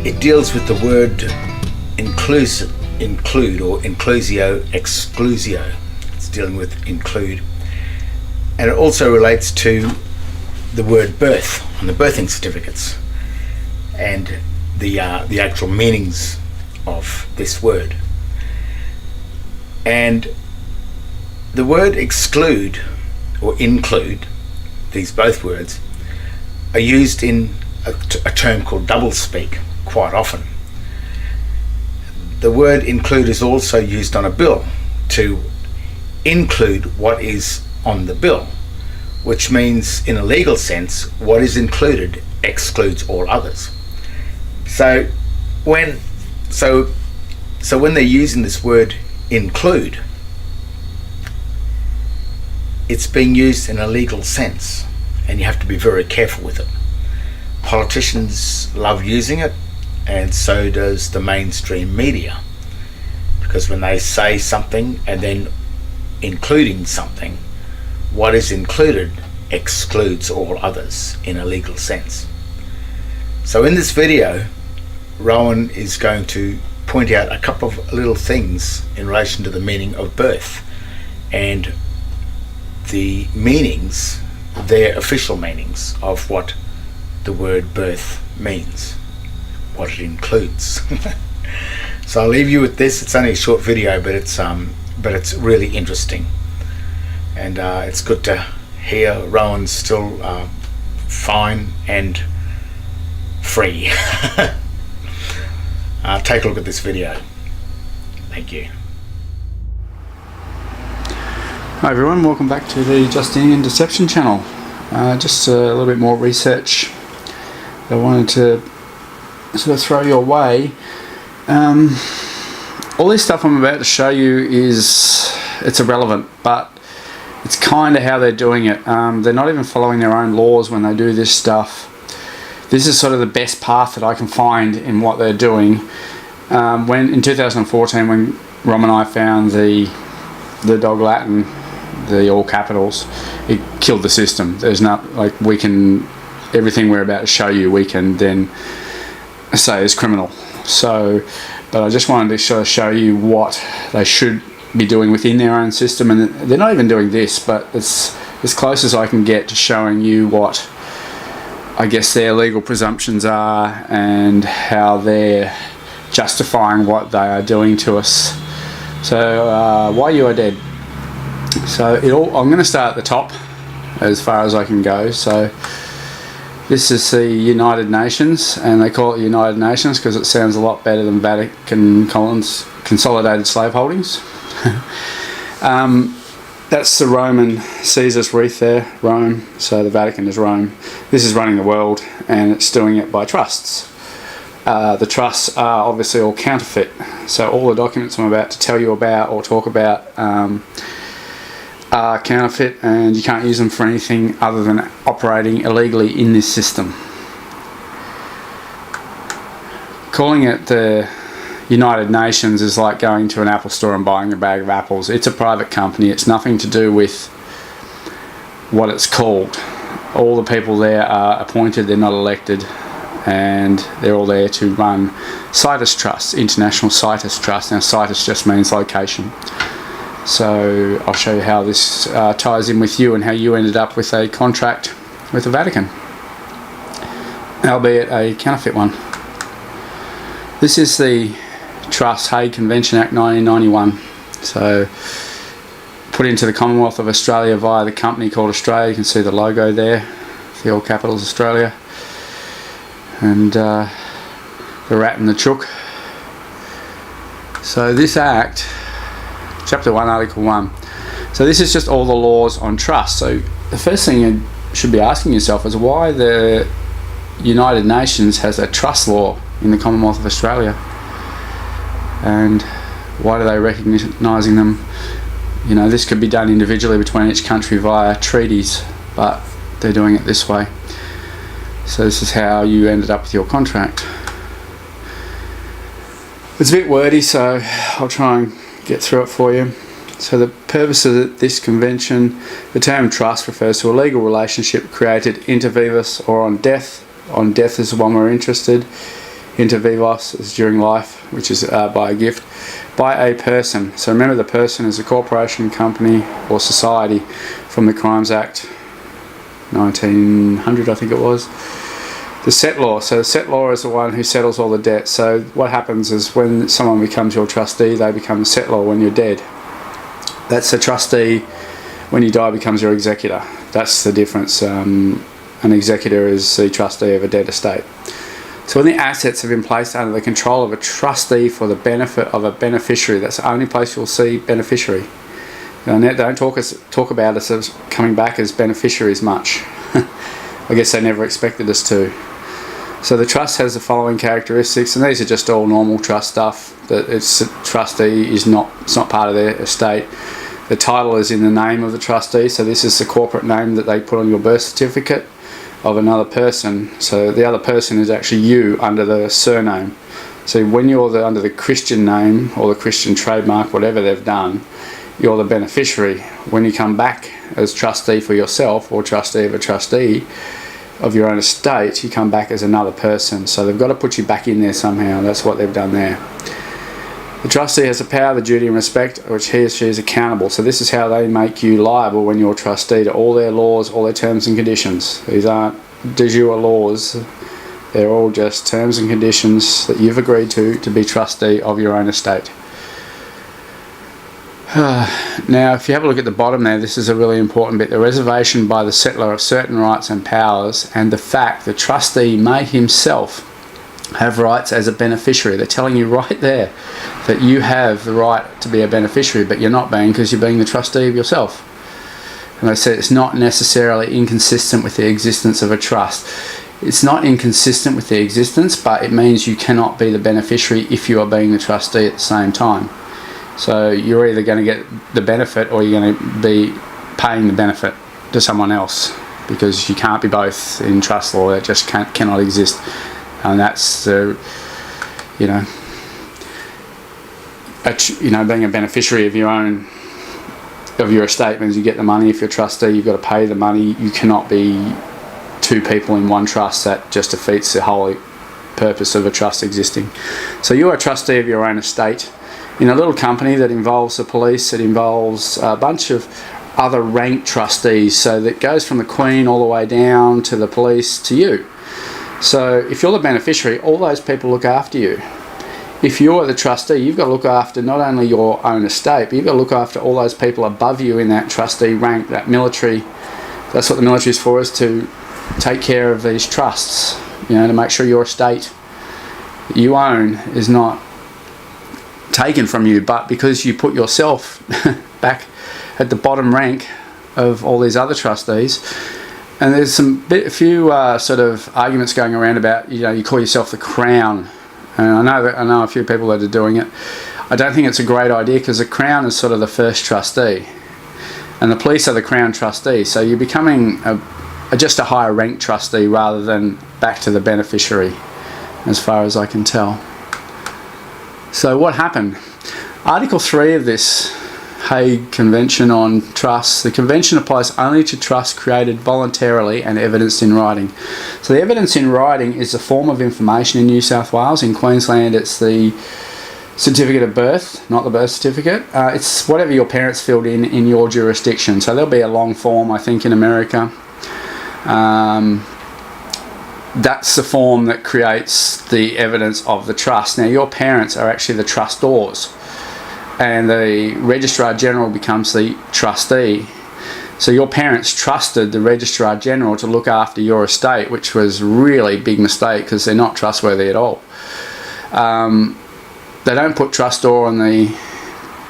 It deals with the word include or inclusio exclusio. It's dealing with include. And it also relates to the word birth on the birthing certificates and the actual meanings of this word. And the word exclude or include, these both words, are used in a term called doublespeak quite often. The word include is also used on a bill to include what is on the bill, which means in a legal sense what is included excludes all others. So when they're using this word include, it's being used in a legal sense, and you have to be very careful with it. Politicians love using it, and so does the mainstream media, because when they say something and then including something, what is included excludes all others in a legal sense. So in this video, Rowan is going to point out a couple of little things in relation to the meaning of birth and the meanings, their official meanings of what the word birth means, what it includes. So I'll leave you with this. It's only a short video, but it's really interesting, and it's good to hear Rowan's still fine and free. Take a look at this video. Thank you. Hi everyone, welcome back to the Justinian Deception channel. Just a little bit more research that I wanted to sort of throw your way. All this stuff I'm about to show you it's irrelevant, but it's kind of how they're doing it. They're not even following their own laws when they do this stuff. This is sort of the best path that I can find in what they're doing. When in 2014, when Rom and I found the dog Latin, the all capitals, it killed the system. There's not, like, we can, everything we're about to show you, we can then say is criminal. So, but I just wanted to sort of show you what they should be doing within their own system, and they're not even doing this, but it's as close as I can get to showing you what I guess their legal presumptions are and how they're justifying what they are doing to us. So why you are dead. So I'm going to start at the top as far as I can go. So this is the United Nations, and they call it the United Nations because it sounds a lot better than Vatican Consolidated Slave Holdings. That's the Roman Caesar's wreath there, Rome. So the Vatican is Rome. This is running the world, and it's doing it by trusts. The trusts are obviously all counterfeit. So all the documents I'm about to tell you about or talk about are counterfeit, and you can't use them for anything other than operating illegally in this system. Calling it the United Nations is like going to an Apple store and buying a bag of apples. It's a private company. It's nothing to do with what it's called. All the people there are appointed, they're not elected, and they're all there to run CITES Trust, International CITES Trust. Now CITES just means location. So I'll show you how this ties in with you and how you ended up with a contract with the Vatican, albeit a counterfeit one. This is the Trust Hague Convention Act 1991. So put into the Commonwealth of Australia via the company called Australia. You can see the logo there, the all capitals Australia, and the rat and the chook. So this act, Chapter 1, Article 1. So this is just all the laws on trust. So the first thing you should be asking yourself is why the United Nations has a trust law in the Commonwealth of Australia, and why are they recognising them? You know, this could be done individually between each country via treaties, but they're doing it this way. So this is how you ended up with your contract. It's a bit wordy, so I'll try and get through it for you. So the purpose of this convention, the term trust refers to a legal relationship created inter vivos or on death. On death is the one we're interested inter vivos is during life, which is by a gift, by a person. So remember, the person is a corporation, company, or society from the Crimes Act 1900, I think it was. The settlor. So the settlor is the one who settles all the debt. So what happens is when someone becomes your trustee, they become the settlor when you're dead. That's the trustee. When you die, becomes your executor. That's the difference. An executor is the trustee of a dead estate. So when the assets have been placed under the control of a trustee for the benefit of a beneficiary, that's the only place you'll see beneficiary. Don't talk about us as coming back as beneficiaries much. I guess they never expected us to. So the trust has the following characteristics, and these are just all normal trust stuff. That it's a trustee it's not part of their estate. The title is in the name of the trustee, so this is the corporate name that they put on your birth certificate of another person. So the other person is actually you under the surname. So when you're under the Christian name or the Christian trademark, whatever they've done, you're the beneficiary. When you come back as trustee for yourself or trustee of a trustee of your own estate, you come back as another person. So they've got to put you back in there somehow. That's what they've done there. The trustee has the power, the duty and respect which he or she is accountable. So this is how they make you liable when you're trustee to all their laws, all their terms and conditions. These aren't de jure laws. They're all just terms and conditions that you've agreed to be trustee of your own estate. Now, if you have a look at the bottom there, this is a really important bit. The reservation by the settlor of certain rights and powers, and the fact the trustee may himself have rights as a beneficiary. They're telling you right there that you have the right to be a beneficiary, but you're not being, because you're being the trustee of yourself. And they said it's not necessarily inconsistent with the existence of a trust. It's not inconsistent with the existence, but it means you cannot be the beneficiary if you are being the trustee at the same time. So you're either going to get the benefit or you're going to be paying the benefit to someone else, because you can't be both in trust law. That just cannot exist. And that's the, being a beneficiary of your estate means you get the money. If you're a trustee, you've got to pay the money. You cannot be two people in one trust. That just defeats the whole purpose of a trust existing. So you're a trustee of your own estate in a little company that involves the police. It involves a bunch of other ranked trustees. So that goes from the Queen all the way down to the police to you. So if you're the beneficiary, all those people look after you. If you're the trustee, you've got to look after not only your own estate, but you've got to look after all those people above you in that trustee rank, that military. That's what the military is for, is to take care of these trusts, to make sure your estate that you own is not taken from you, but because you put yourself back at the bottom rank of all these other trustees. And there's a few sort of arguments going around about, you call yourself the Crown. And I know a few people that are doing it. I don't think it's a great idea, because the Crown is sort of the first trustee. And the police are the Crown trustee. So you're becoming just a higher ranked trustee rather than back to the beneficiary, as far as I can tell. So what happened? Article 3 of this Hague Convention on Trusts. The convention applies only to trusts created voluntarily and evidenced in writing. So the evidence in writing is a form of information in New South Wales. In Queensland it's the certificate of birth, not the birth certificate. It's whatever your parents filled in your jurisdiction. So there'll be a long form, I think, in America. That's the form that creates the evidence of the trust. Now your parents are actually the trustors, and the Registrar General becomes the trustee. So your parents trusted the Registrar General to look after your estate, which was a really big mistake, because they're not trustworthy at all. They don't put trustor on the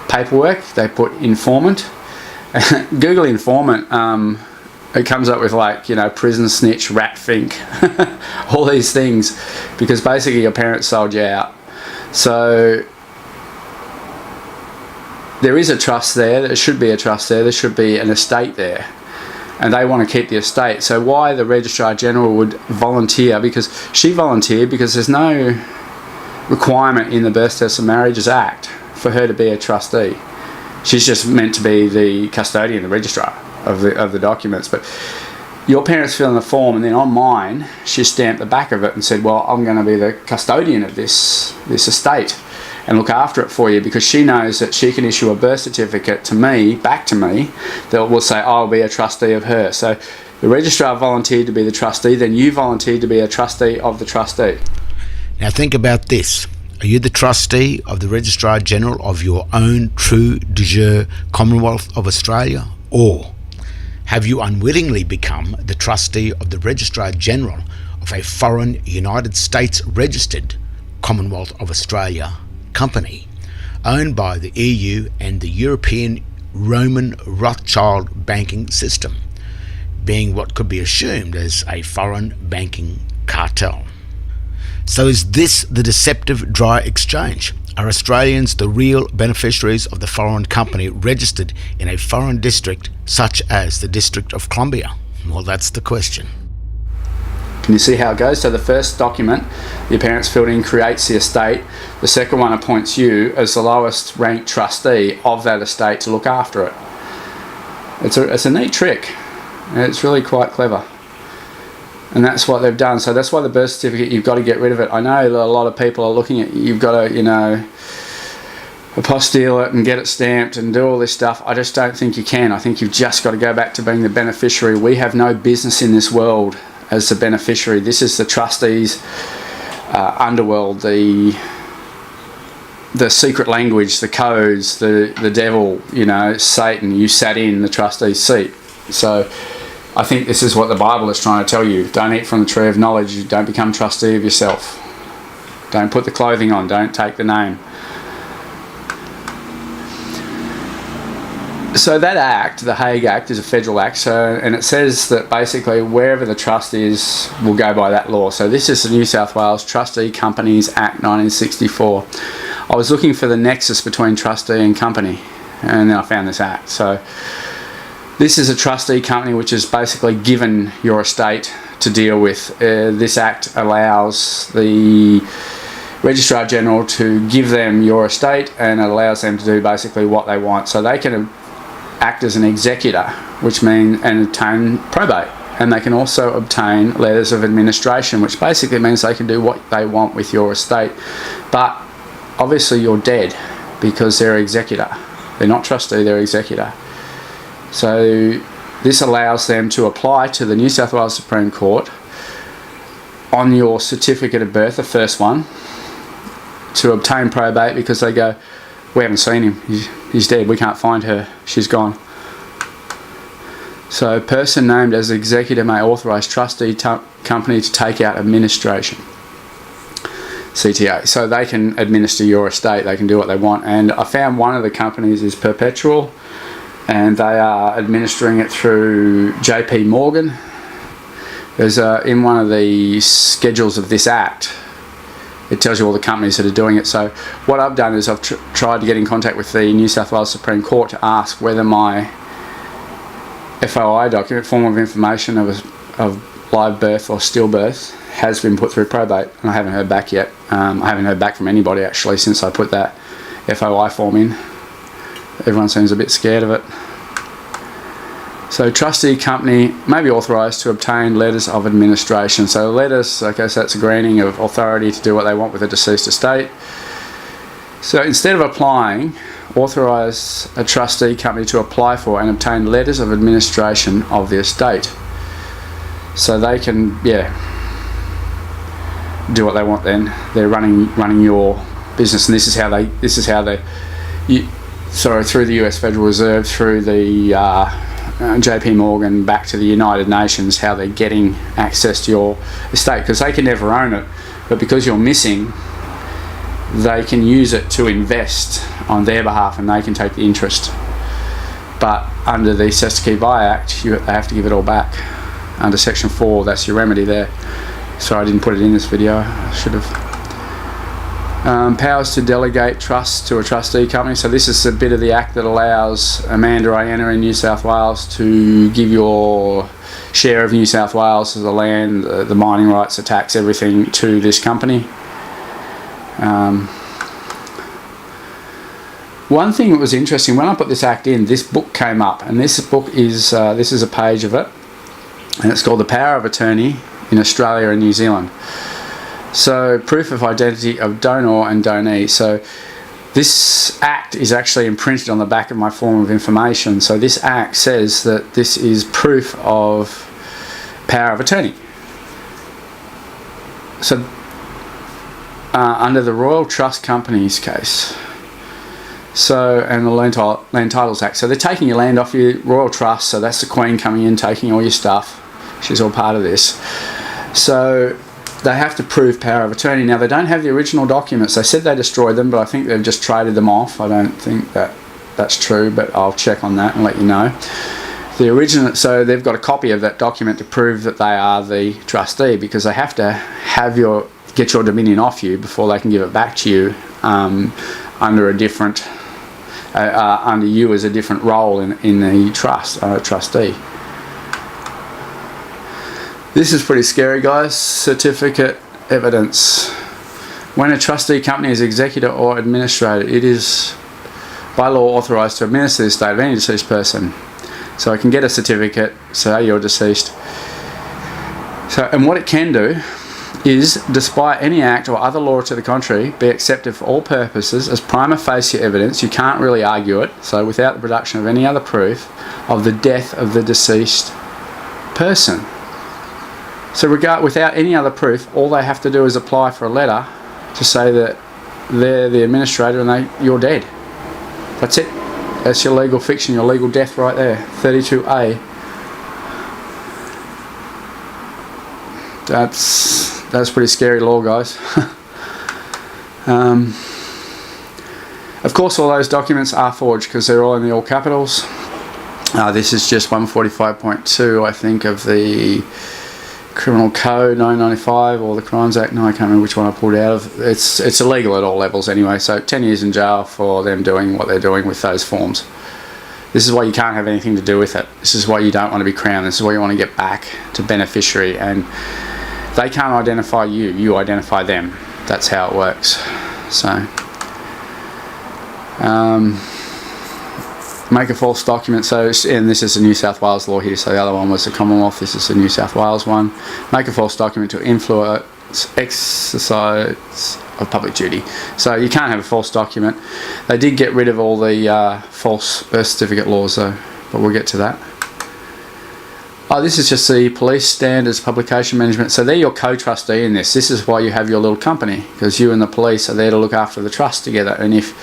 paperwork, they put informant. Google informant, it comes up with prison snitch, rat fink, all these things, because basically your parents sold you out. So there is a trust there, there should be a trust there should be an estate there, and they want to keep the estate. So why the Registrar General would volunteer, because she volunteered, because there's no requirement in the Birth, Deaths and Marriages Act for her to be a trustee. She's just meant to be the custodian, the registrar of the documents. But your parents fill in the form, and then on mine, she stamped the back of it and said, well, I'm going to be the custodian of this estate and look after it for you, because she knows that she can issue a birth certificate to me, back to me, that will say I'll be a trustee of her. So the registrar volunteered to be the trustee, then you volunteered to be a trustee of the trustee. Now think about this. Are you the trustee of the Registrar General of your own true de jure Commonwealth of Australia? Or have you unwittingly become the trustee of the Registrar General of a foreign United States registered Commonwealth of Australia company owned by the EU and the European Roman Rothschild banking system, being what could be assumed as a foreign banking cartel? So is this the deceptive dry exchange? Are Australians the real beneficiaries of the foreign company registered in a foreign district such as the District of Columbia? Well, that's the question. Can you see how it goes? So the first document your parents filled in creates the estate. The second one appoints you as the lowest ranked trustee of that estate to look after it. It's a neat trick, and it's really quite clever. And that's what they've done. So that's why the birth certificate, you've got to get rid of it. I know that a lot of people are looking at, you've got to, apostille it and get it stamped and do all this stuff. I just don't think you can. I think you've just got to go back to being the beneficiary. We have no business in this world as the beneficiary. This is the trustees' underworld, the secret language, the codes, the devil, Satan. You sat in the trustee's seat. So I think this is what the Bible is trying to tell you. Don't eat from the tree of knowledge. Don't become trustee of yourself. Don't put the clothing on. Don't take the name. So that act, the Hague Act, is a federal act, and it says that basically wherever the trust is will go by that law. So this is the New South Wales Trustee Companies Act 1964. I was looking for the nexus between trustee and company, and then I found this act. So this is a trustee company which is basically given your estate to deal with. This act allows the Registrar General to give them your estate, and it allows them to do basically what they want. So they can act as an executor, which means, and obtain probate, and they can also obtain letters of administration, which basically means they can do what they want with your estate. But obviously you're dead because they're executor. They're not trustee, they're executor. So this allows them to apply to the New South Wales Supreme Court on your certificate of birth, the first one, to obtain probate, because they go, we haven't seen him, he's dead, we can't find her, she's gone. So a person named as executor may authorise trustee company to take out administration, CTA. So they can administer your estate, they can do what they want. And I found one of the companies is Perpetual, and they are administering it through JP Morgan. There's in one of the schedules of this act, it tells you all the companies that are doing it. So what I've done is I've tried to get in contact with the New South Wales Supreme Court to ask whether my FOI document, form of information of live birth or stillbirth, has been put through probate, and I haven't heard back yet. I haven't heard back from anybody actually since I put that FOI form in. Everyone seems a bit scared of it. So trustee company may be authorised to obtain letters of administration. So letters, I guess that's a granting of authority to do what they want with a deceased estate. So instead of applying, authorise a trustee company to apply for and obtain letters of administration of the estate. So they can, do what they want then. They're running your business, and this is how they through the US Federal Reserve, through the JP Morgan, back to the United Nations, how they're getting access to your estate, because they can never own it, but because you're missing, they can use it to invest on their behalf, and they can take the interest. But under the Cestui Que Vie Act, they have to give it all back. Under Section 4, that's your remedy there. Sorry I didn't put it in this video, I should have. Powers to delegate trusts to a trustee company. So this is a bit of the act that allows Amanda Iena in New South Wales to give your share of New South Wales, the land, the mining rights, the tax, everything to this company. One thing that was interesting, when I put this act in, this book came up, and this book is this is a page of it. and it's called the power of attorney in Australia and New Zealand. So proof of identity of donor and donee. So this act is actually imprinted on the back of my form of information. So this act says that this is proof of power of attorney. So under the Royal Trust Companies case, and the Land Titles Act, so they're taking your land off your Royal Trust, so that's the Queen coming in, taking all your stuff. She's all part of this. So they have to prove power of attorney. Now, they don't have the original documents. They said they destroyed them, but I think they've just traded them off. I don't think that's true, but I'll check on that and let you know. The original, so they've got a copy of that document to prove that they are the trustee, because they have to get your dominion off you before they can give it back to you under a different, under you as a different role in the trust, trustee. This is pretty scary, guys. Certificate evidence. When a trustee company is executor or administrator, it is by law authorised to administer the estate of any deceased person. So I can get a certificate, say you're deceased. And what it can do is, despite any act or other law to the contrary, be accepted for all purposes as prima facie evidence. You can't really argue it. So without the production of any other proof of the death of the deceased person. So without any other proof, all they have to do is apply for a letter to say that they're the administrator and you're dead. That's it. That's your legal fiction, your legal death right there. 32A. That's pretty scary law, guys. Of course, all those documents are forged because they're all in the all capitals. This is just 145.2, I think, of the Criminal Code 995 or the Crimes Act. No, I can't remember which one I pulled out of. It's illegal at all levels anyway, so 10 years in jail for them doing what they're doing with those forms. This is why you can't have anything to do with it. This is why you don't want to be crowned. This is why you want to get back to beneficiary, and they can't identify you, you identify them. That's how it works. So make a false document. So, and this is a New South Wales law here, so the other one was the Commonwealth, this is the New South Wales one. Make a false document to influence exercise of public duty. So you can't have a false document. They did get rid of all the false birth certificate laws though, but we'll get to that. This is just the police standards publication management. So they're your co-trustee in this. This is why you have your little company, because you and the police are there to look after the trust together, and if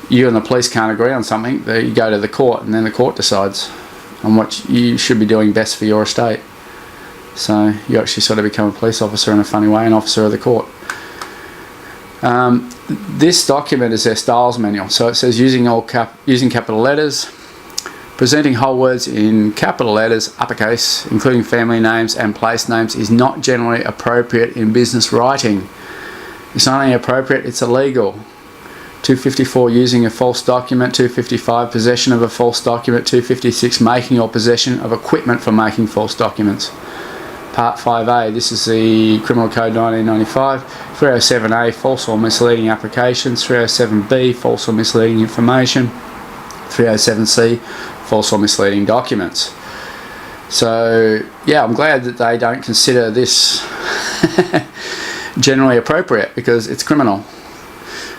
you and the police can't agree on something, you go to the court, and then the court decides on what you should be doing best for your estate. So you actually sort of become a police officer in a funny way, an officer of the court. This document is their styles manual. So it says using capital letters, presenting whole words in capital letters, uppercase, including family names and place names, is not generally appropriate in business writing. It's not only appropriate, it's illegal. 254, using a false document. 255, possession of a false document. 256, making or possession of equipment for making false documents. Part 5A, this is the Criminal Code 1995. 307A, false or misleading applications. 307B, false or misleading information. 307C, false or misleading documents. So yeah, I'm glad that they don't consider this generally appropriate, because it's criminal.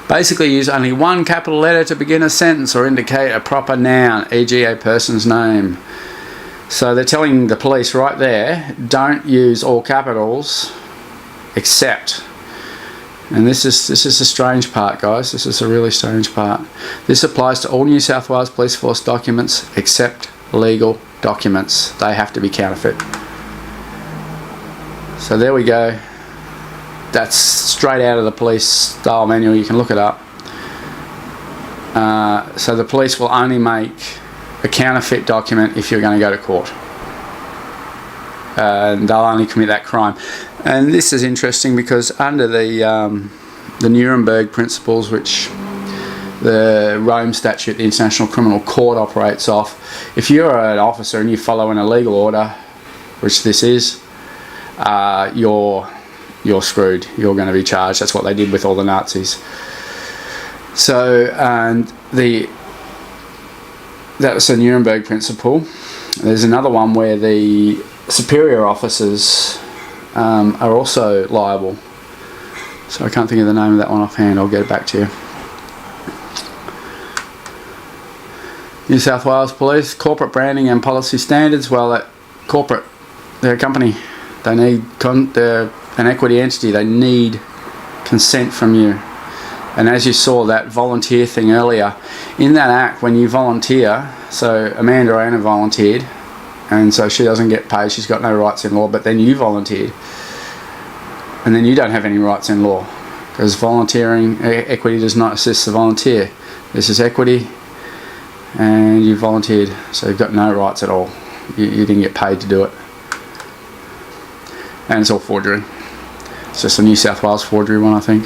Basically, use only one capital letter to begin a sentence or indicate a proper noun, e.g. a person's name. So they're telling the police right there, don't use all capitals except. And this is a strange part, guys. This is a really strange part. This applies to all New South Wales Police Force documents except legal documents. They have to be counterfeit. So there we go. That's straight out of the police style manual. You can look it up. So the police will only make a counterfeit document if you're going to go to court. And they'll only commit that crime. And this is interesting because under the Nuremberg principles, which the Rome Statute, the International Criminal Court operates off, if you're an officer and you follow an illegal order, which this is, you're screwed. You're going to be charged. That's what they did with all the Nazis. So, and that was the Nuremberg principle. There's another one where the superior officers are also liable. So I can't think of the name of that one offhand. I'll get it back to you. New South Wales Police, corporate branding and policy standards. Well, that corporate, they're a company. They need, they're an equity entity. They need consent from you. And as you saw that volunteer thing earlier, in that act, when you volunteer, so Amanda Anna volunteered, and so she doesn't get paid, she's got no rights in law, but then you volunteered, and then you don't have any rights in law, because volunteering, equity does not assist the volunteer. This is equity, and you volunteered, so you've got no rights at all. You didn't get paid to do it. And it's all forgery. It's just a New South Wales forgery one, I think.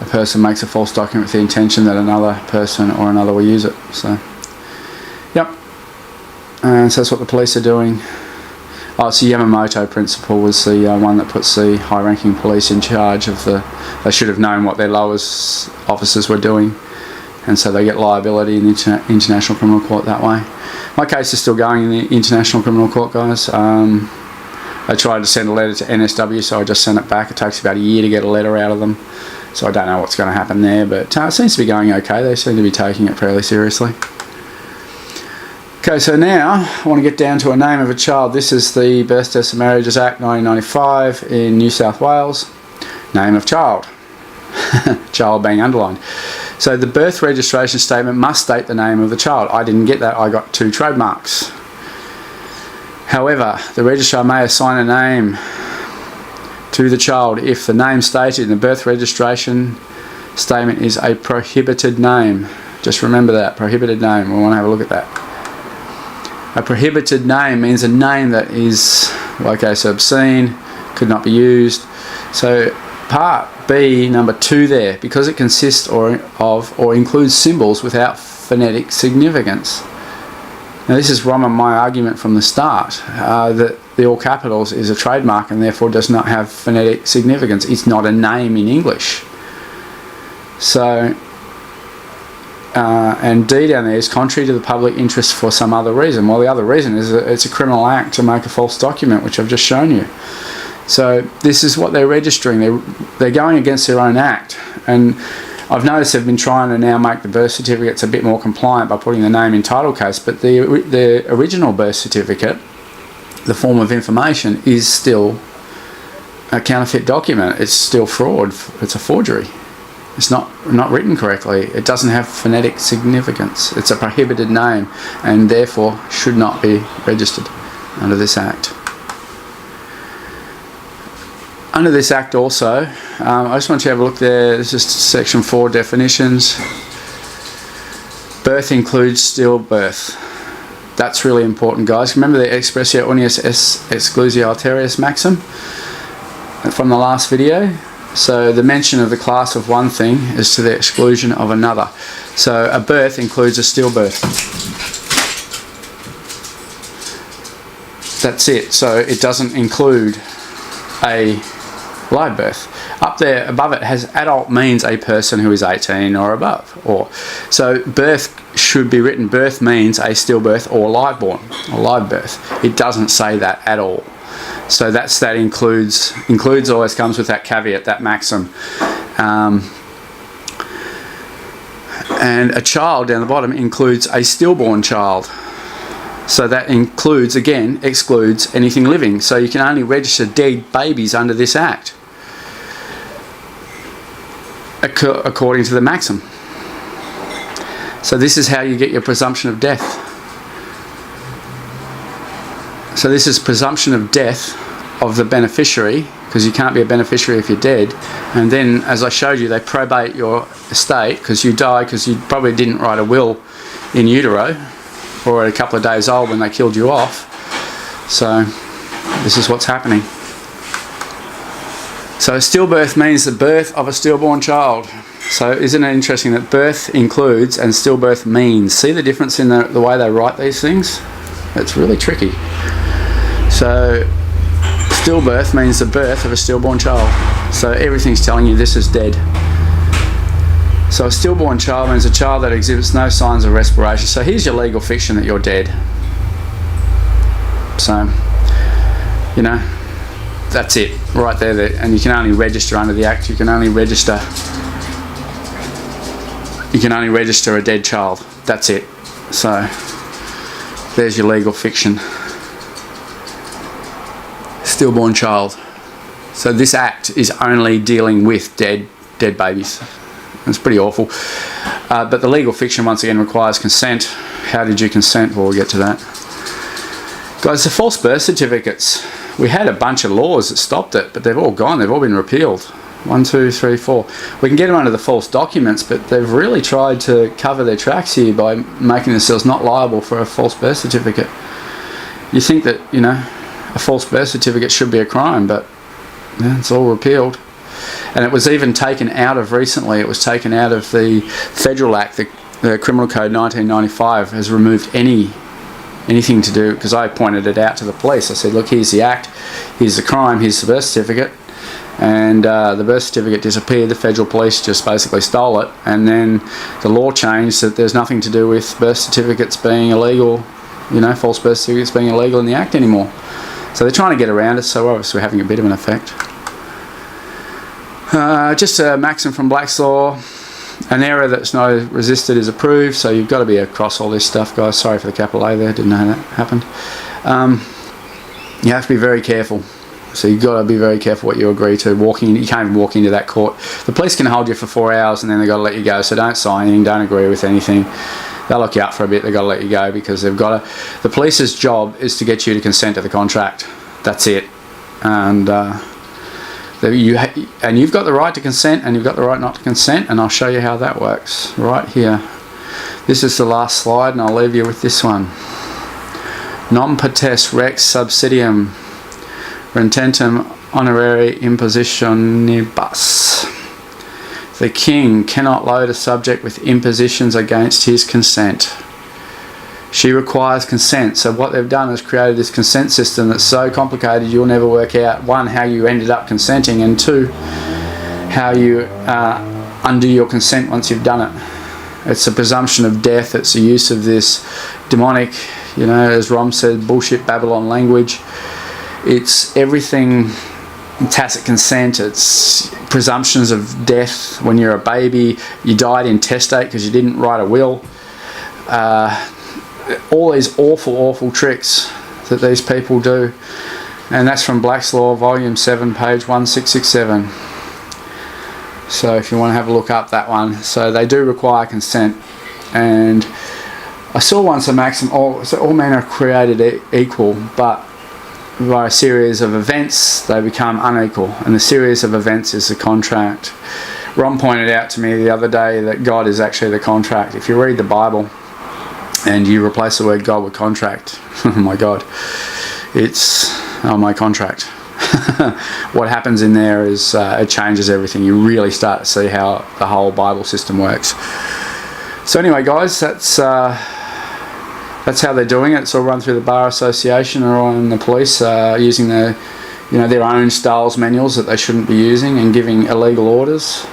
A person makes a false document with the intention that another person or another will use it. So, yep. And so that's what the police are doing. Oh, it's the Yamamoto principle was the one that puts the high-ranking police in charge of the... They should have known what their lowest officers were doing, and so they get liability in the International Criminal Court that way. My case is still going in the International Criminal Court, guys. They tried to send a letter to NSW, so I just sent it back. It takes about a year to get a letter out of them. So I don't know what's going to happen there, but it seems to be going okay. They seem to be taking it fairly seriously. Okay, so now I want to get down to a name of a child. This is the Birth, Deaths and Marriages Act 1995 in New South Wales. Name of child. Child being underlined. So the birth registration statement must state the name of the child. I didn't get that. I got 2 trademarks. However, the registrar may assign a name to the child if the name stated in the birth registration statement is a prohibited name. Just remember that, prohibited name. We want to have a look at that. A prohibited name means a name that is, okay, so obscene, could not be used. So part B, number 2 there, because it consists of or includes symbols without phonetic significance. Now this is my argument from the start, that the all capitals is a trademark and therefore does not have phonetic significance. It's not a name in English. So, and D down there is contrary to the public interest for some other reason. Well, the other reason is that it's a criminal act to make a false document, which I've just shown you. So this is what they're registering. They're going against their own act. And I've noticed they've been trying to now make the birth certificates a bit more compliant by putting the name in title case, but the original birth certificate, the form of information, is still a counterfeit document. It's still fraud. It's a forgery. It's not written correctly. It doesn't have phonetic significance. It's a prohibited name and therefore should not be registered under this act. Under this act also, I just want you to have a look there. This is section 4 definitions. Birth includes stillbirth. That's really important, guys. Remember the expressio unius exclusio alterius maxim from the last video? So the mention of the class of one thing is to the exclusion of another. So a birth includes a stillbirth. That's it. So it doesn't include a live birth. Up there above it has adult means a person who is 18 or above. So birth should be written, birth means a stillbirth or live born or live birth. It doesn't say that at all. So that includes always comes with that caveat, that maxim. And a child down the bottom includes a stillborn child. So that includes, again, excludes anything living. So you can only register dead babies under this act, according to the maxim. So this is how you get your presumption of death. So this is presumption of death of the beneficiary, because you can't be a beneficiary if you're dead. And then, as I showed you, they probate your estate because you died because you probably didn't write a will in utero, or a couple of days old when they killed you off. So this is what's happening. So stillbirth means the birth of a stillborn child. So isn't it interesting that birth includes and stillbirth means? See the difference in the way they write these things? It's really tricky. So stillbirth means the birth of a stillborn child. So everything's telling you this is dead. So a stillborn child means a child that exhibits no signs of respiration. So here's your legal fiction that you're dead. So, you know, that's it right there. And you can only register under the Act. You can only register a dead child. That's it. So there's your legal fiction. Stillborn child. So this Act is only dealing with dead babies. It's pretty awful. But the legal fiction once again requires consent. How did you consent? Well, we'll get to that. Guys, the false birth certificates. We had a bunch of laws that stopped it, but they've all gone. They've all been repealed. 1, 2, 3, 4. We can get them under the false documents, but they've really tried to cover their tracks here by making themselves not liable for a false birth certificate. You think that, you know, a false birth certificate should be a crime, but yeah, it's all repealed. And it was even taken out of recently. It was taken out of the Federal Act. The Criminal Code 1995 has removed anything to do, because I pointed it out to the police. I said, look, here's the Act, here's the crime, here's the birth certificate. And the birth certificate disappeared. The federal police just basically stole it, and then the law changed that there's nothing to do with birth certificates being illegal, you know, false birth certificates being illegal in the Act anymore. So they're trying to get around it, so obviously we're having a bit of an effect. Just a maxim from Black's Law: an error that's not resisted is approved. So you've got to be across all this stuff, guys. Sorry for the capital A there, didn't know that happened. You have to be very careful. So you've got to be very careful what you agree to. You can't even walk into that court. The police can hold you for 4 hours and then they've got to let you go. So don't sign anything, don't agree with anything. They'll lock you up for a bit, they've got to let you go, because they've got to... The police's job is to get you to consent to the contract. That's it. And you've got the right to consent, and you've got the right not to consent, and I'll show you how that works right here. This is the last slide, and I'll leave you with this one. Non potest rex subsidium rententem honorari impositionibus. The king cannot load a subject with impositions against his consent. She requires consent. So what they've done is created this consent system that's so complicated you'll never work out, one, how you ended up consenting, and two, how you undo your consent once you've done it. It's a presumption of death. It's the use of this demonic, you know, as Rom said, bullshit Babylon language. It's everything tacit consent. It's presumptions of death when you're a baby. You died intestate because you didn't write a will. All these awful tricks that these people do. And that's from Black's Law, Volume 7, page 1667. So if you want to have a look up that one. So they do require consent. And I saw once a maxim, all men are created equal, but by a series of events they become unequal, and the series of events is the contract. Ron pointed out to me the other day that God is actually the contract. If you read the Bible and you replace the word God with contract, oh my God, it's my contract. What happens in there is it changes everything. You really start to see how the whole Bible system works. So anyway, guys, that's how they're doing it. It's all run through the Bar Association or on the police using their own styles manuals that they shouldn't be using and giving illegal orders.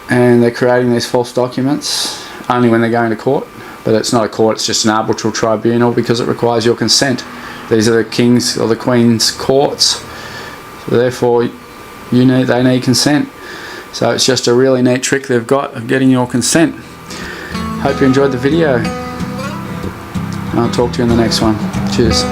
And they're creating these false documents only when they're going to court. But it's not a court, it's just an arbitral tribunal because it requires your consent. These are the King's or the Queen's courts. So therefore, they need consent. So it's just a really neat trick they've got of getting your consent. Hope you enjoyed the video. I'll talk to you in the next one. Cheers.